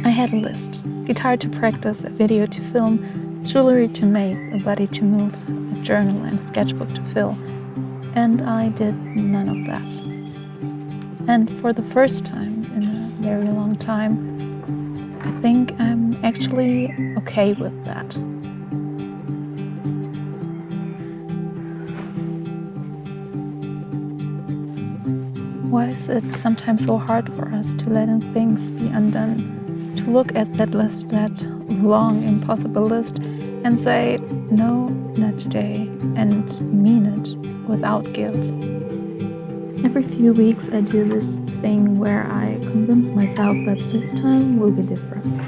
I had a list: guitar to practice, a video to film, jewelry to make, a body to move, a journal and a sketchbook to fill. And I did none of that. And for the first time in a very long time, I think I'm actually okay with that. Why is it sometimes so hard for us to let things be undone? To look at that list, that long, impossible list, and say, no, not today, and mean it without guilt. Every few weeks I do this thing where I convince myself that this time will be different.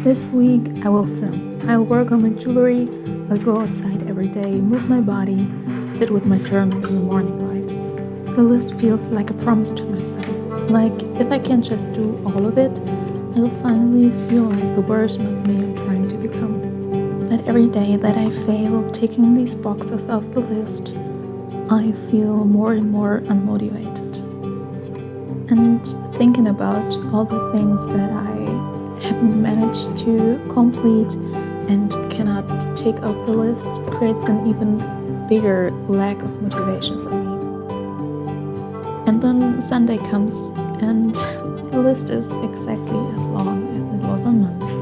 This week I will film. I'll work on my jewelry, I'll go outside every day, move my body, sit with my journal in the morning light. The list feels like a promise to myself, like if I can just do all of it, I'll finally feel like the version of me I'm trying to become. But every day that I fail ticking these boxes off the list, I feel more and more unmotivated. And thinking about all the things that I haven't managed to complete and cannot tick off the list creates an even bigger lack of motivation for me. And then Sunday comes and the list is exactly as long as it was on Monday.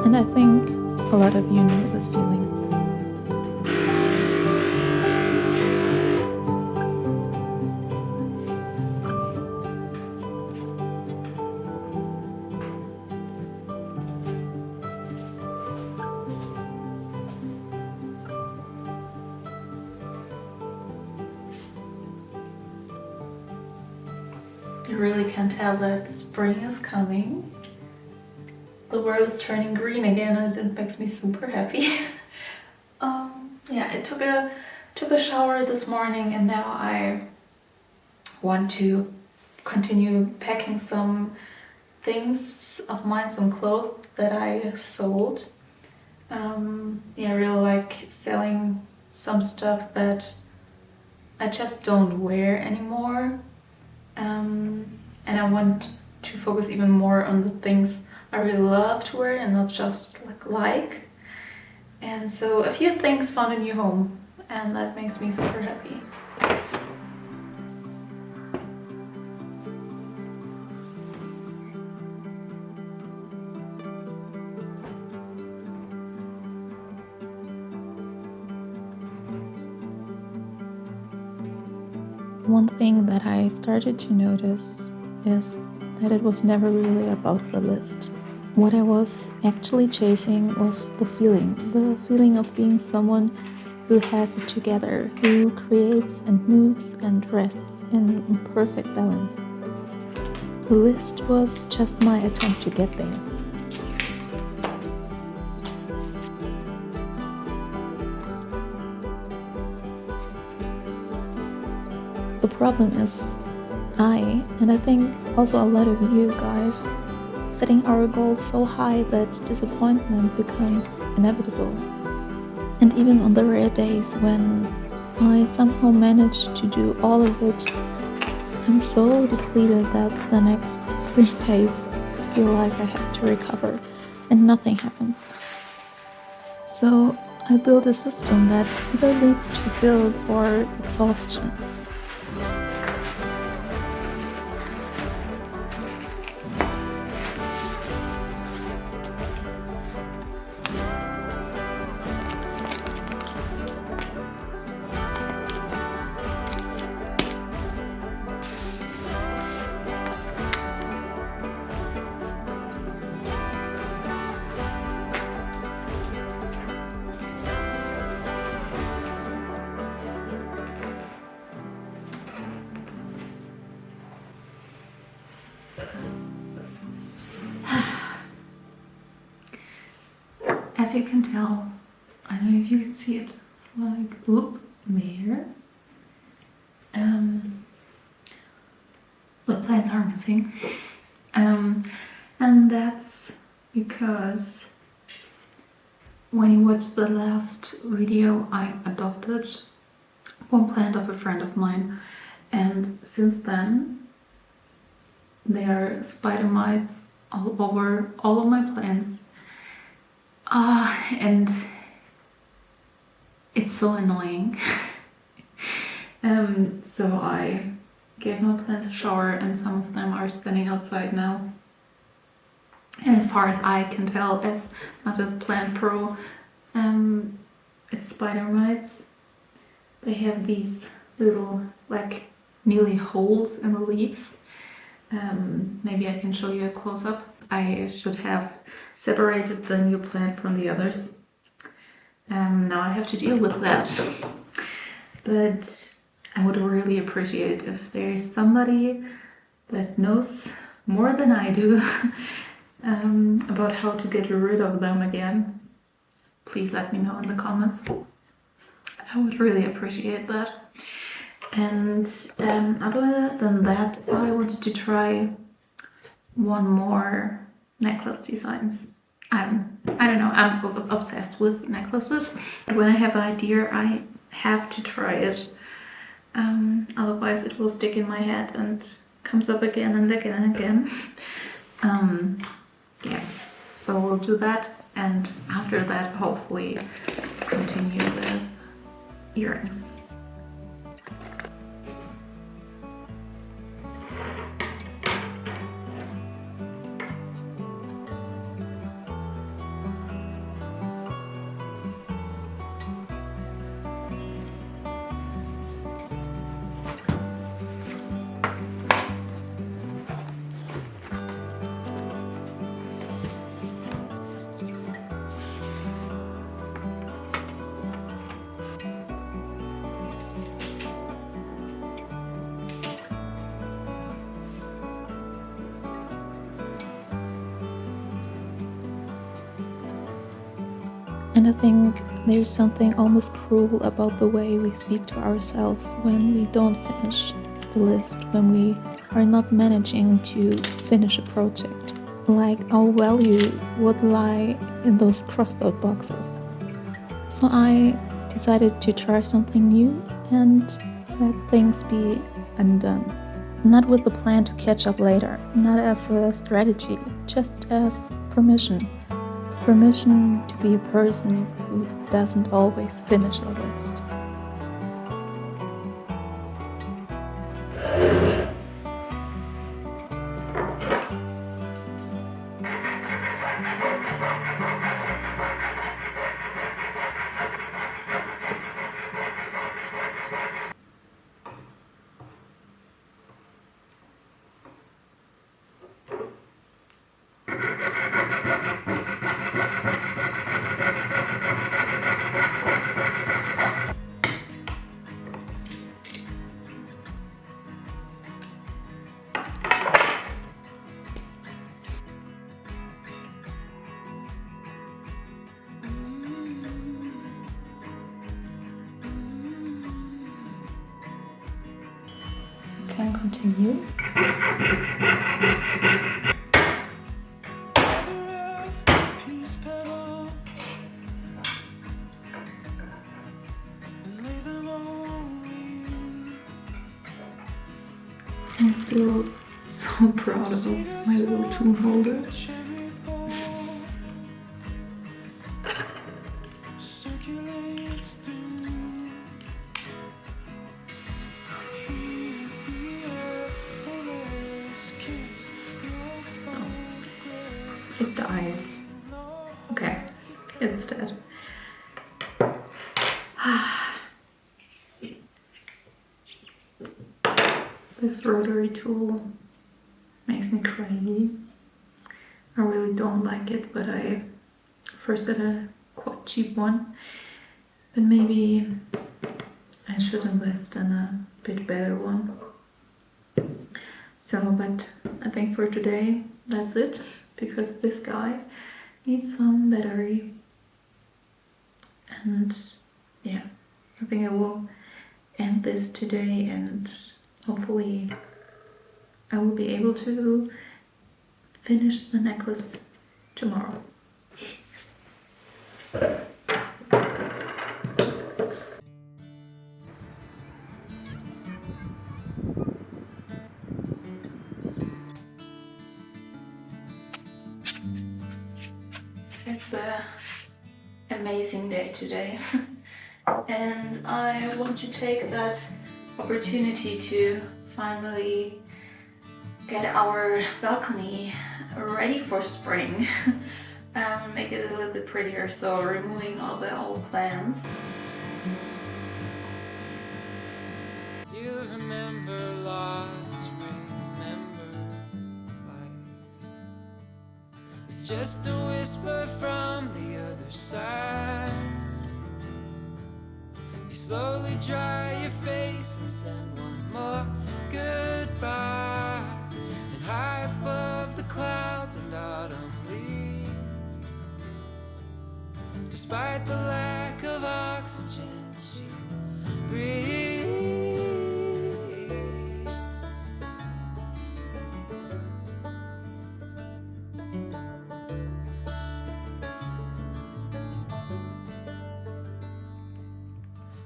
And I think a lot of you know this feeling. You really can tell that spring is coming. The world is turning green again and it makes me super happy. I took a shower this morning and now I want to continue packing some things of mine, some clothes that I sold. I really like selling some stuff that I just don't wear anymore. And I want to focus even more on the things I really love to wear and not just like. And so a few things found a new home and that makes me super happy. One thing that I started to notice is that it was never really about the list. What I was actually chasing was the feeling of being someone who has it together, who creates and moves and rests in perfect balance. The list was just my attempt to get there. The problem is and I think also a lot of you guys, setting our goals so high that disappointment becomes inevitable. And even on the rare days when I somehow manage to do all of it, I'm so depleted that the next 3 days feel like I have to recover and nothing happens. So I build a system that either leads to guilt or exhaustion. As you can tell, I don't know if you can see it, it's like, there. The plants are missing. And that's because when you watched the last video, I adopted one plant of a friend of mine, and since then There are spider mites all over all of my plants. And it's so annoying. So I gave my plants a shower and some of them are standing outside now. And as far as I can tell, as not a plant pro, it's spider mites. They have these little, like, nearly holes in the leaves. Maybe I can show you a close-up. I should have separated the new plant from the others. Now I have to deal with that. But I would really appreciate if there is somebody that knows more than I do about how to get rid of them again. Please let me know in the comments. I would really appreciate that. And other than that, I wanted to try one more necklace designs. I don't know, I'm obsessed with necklaces. When I have an idea, I have to try it. Otherwise it will stick in my head and comes up again and again and again. Yeah, so we'll do that, and after that hopefully continue with earrings. And I think there's something almost cruel about the way we speak to ourselves when we don't finish the list, when we are not managing to finish a project. Like our value would lie in those crossed out boxes. So I decided to try something new and let things be undone. Not with the plan to catch up later, not as a strategy, just as permission. Permission to be a person who doesn't always finish a list. Can continue. I'm still so proud of my little tool holder. It dies. Okay, it's dead. This rotary tool makes me crazy. I really don't like it, but I first got a quite cheap one. But maybe I should invest in a bit better one. So, but I think for today that's it, because this guy needs some battery. And yeah, I think I will end this today, and hopefully I will be able to finish the necklace tomorrow. It's an amazing day today. And I want to take that opportunity to finally get our balcony ready for spring. Make it a little bit prettier, so removing all the old plants. You remember loss, remember life. It's just a whisper from the other side. You slowly dry your face and send one more goodbye. And high above the clouds and autumn leaves, despite the lack of oxygen she breathes.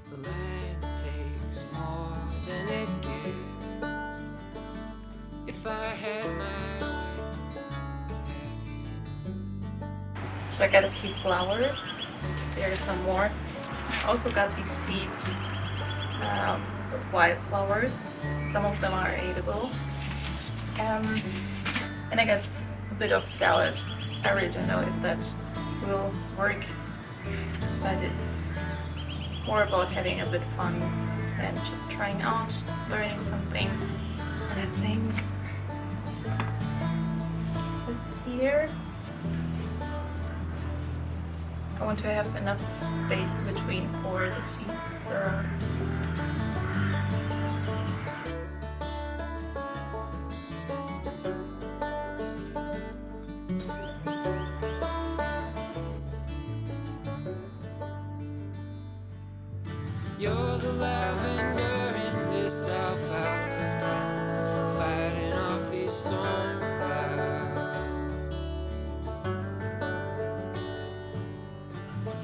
The land takes more than it gives. If I had my way, So I got a few flowers. There's some more. I also got these seeds with white flowers. Some of them are edible. And I got a bit of salad. I really don't know if that will work, but it's more about having a bit fun than just trying out, learning some things. So I think this here, I want to have enough space in between for the seeds. you're the lavender in this alfalfa town, fighting off these storm clouds.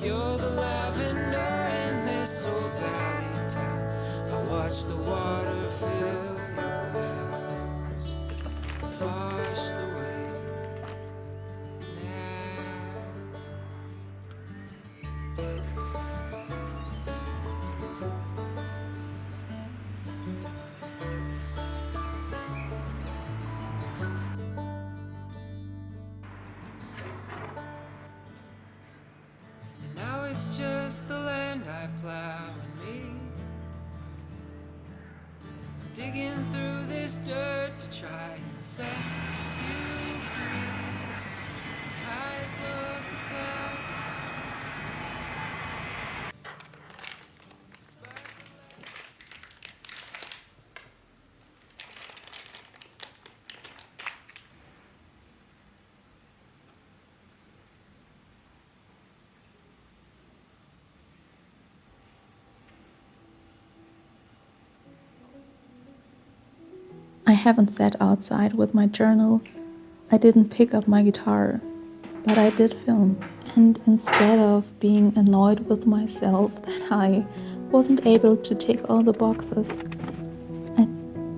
You're the lavender in this old valley town. I watch the water fill your house, washed away now. And now it's just the land I plow and me, digging through this dirt to try and set you free. High above the clouds. I haven't sat outside with my journal. I didn't pick up my guitar, but I did film. And instead of being annoyed with myself that I wasn't able to tick all the boxes, I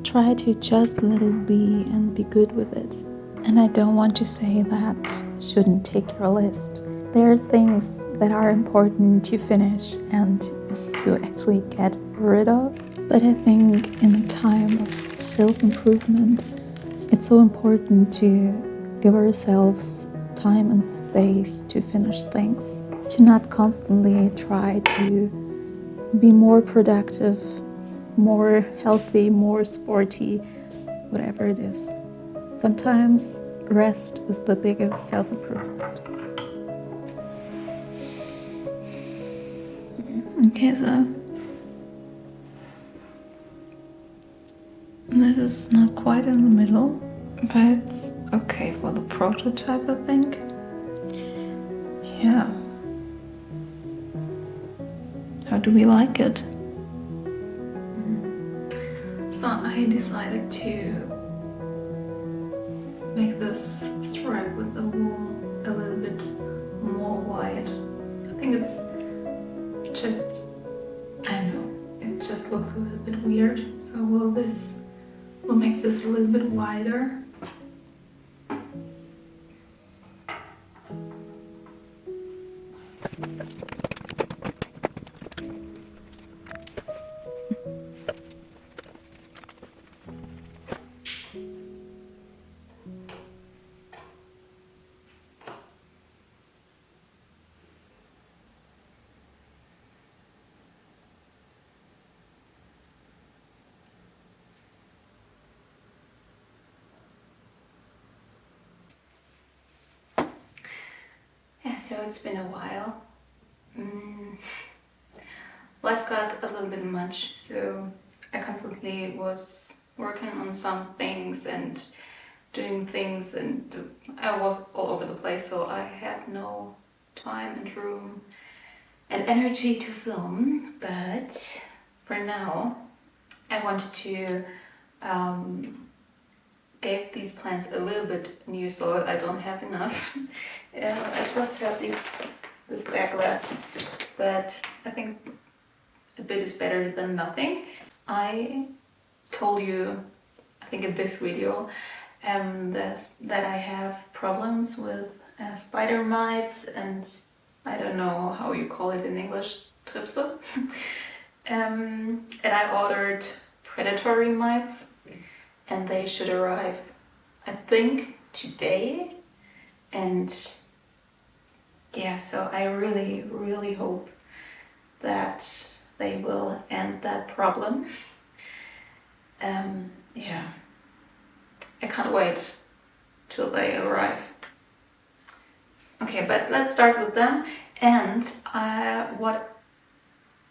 try to just let it be and be good with it. And I don't want to say that shouldn't tick your list. There are things that are important to finish and to actually get rid of. But I think in a time of self-improvement, it's so important to give ourselves time and space to finish things, to not constantly try to be more productive, more healthy, more sporty, whatever it is. Sometimes rest is the biggest self-improvement. Okay, so this is not quite in the middle, but it's okay for the prototype, I think. Yeah. How do we like it? So I decided to make this stripe with the wool a little bit more wide. I think it's just, I don't know, it just looks a little bit weird. So we'll make this a little bit wider. So it's been a while. Life got a little bit much, so I constantly was working on some things and doing things, and I was all over the place, so I had no time and room and energy to film. But for now, I wanted to give these plants a little bit new soil. I don't have enough. I just have this bag left, but I think a bit is better than nothing. I told you, I think in this video, that I have problems with spider mites and I don't know how you call it in English, Tripse. And I ordered predatory mites and they should arrive, I think, today. And yeah, so I really hope that they will end that problem. Yeah, I can't wait till they arrive. Okay, but let's start with them. And what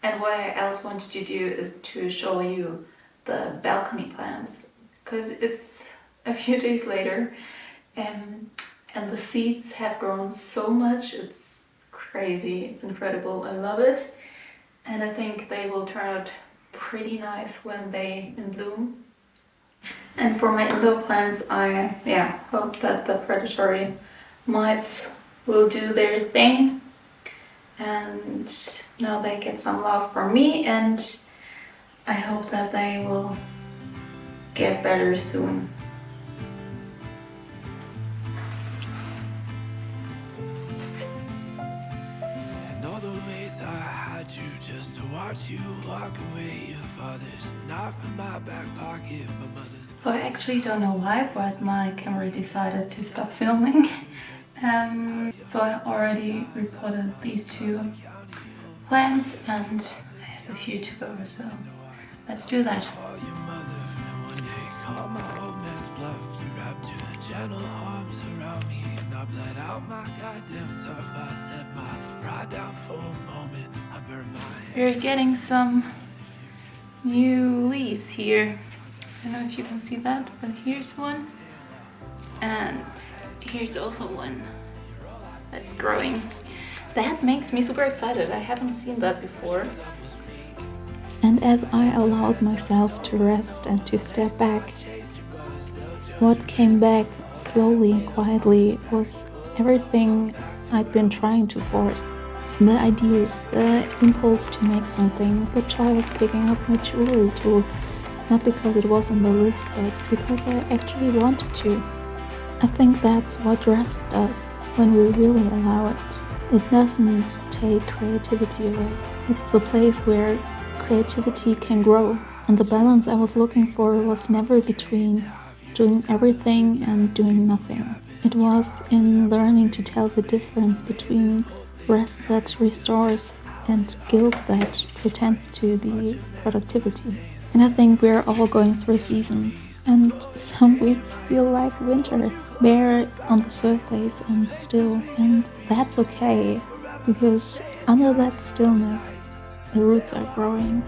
I else wanted to do is to show you the balcony plants, because it's a few days later, and the seeds have grown so much. It's crazy, it's incredible, I love it. And I think they will turn out pretty nice when they in bloom. And for my indoor plants, I hope that the predatory mites will do their thing. And now they get some love from me, and I hope that they will get better soon. And all the ways I had you just to watch you walk away. Your father's knife in my back pocket, my mother's. So I actually don't know why, but my camera decided to stop filming. So I already reported these two plants and I have a few to go, so let's do that. We're getting some new leaves here. I don't know if you can see that, but here's one. And here's also one that's growing. That makes me super excited. I haven't seen that before. And as I allowed myself to rest and to step back, what came back slowly and quietly was everything I'd been trying to force. The ideas, the impulse to make something, the joy of picking up my jewelry tools, not because it was on the list, but because I actually wanted to. I think that's what rest does when we really allow it. It doesn't take creativity away. It's the place where creativity can grow. And the balance I was looking for was never between doing everything and doing nothing. It was in learning to tell the difference between rest that restores and guilt that pretends to be productivity. And I think we're all going through seasons, and some weeks feel like winter, bare on the surface and still, and that's okay, because under that stillness, the roots are growing.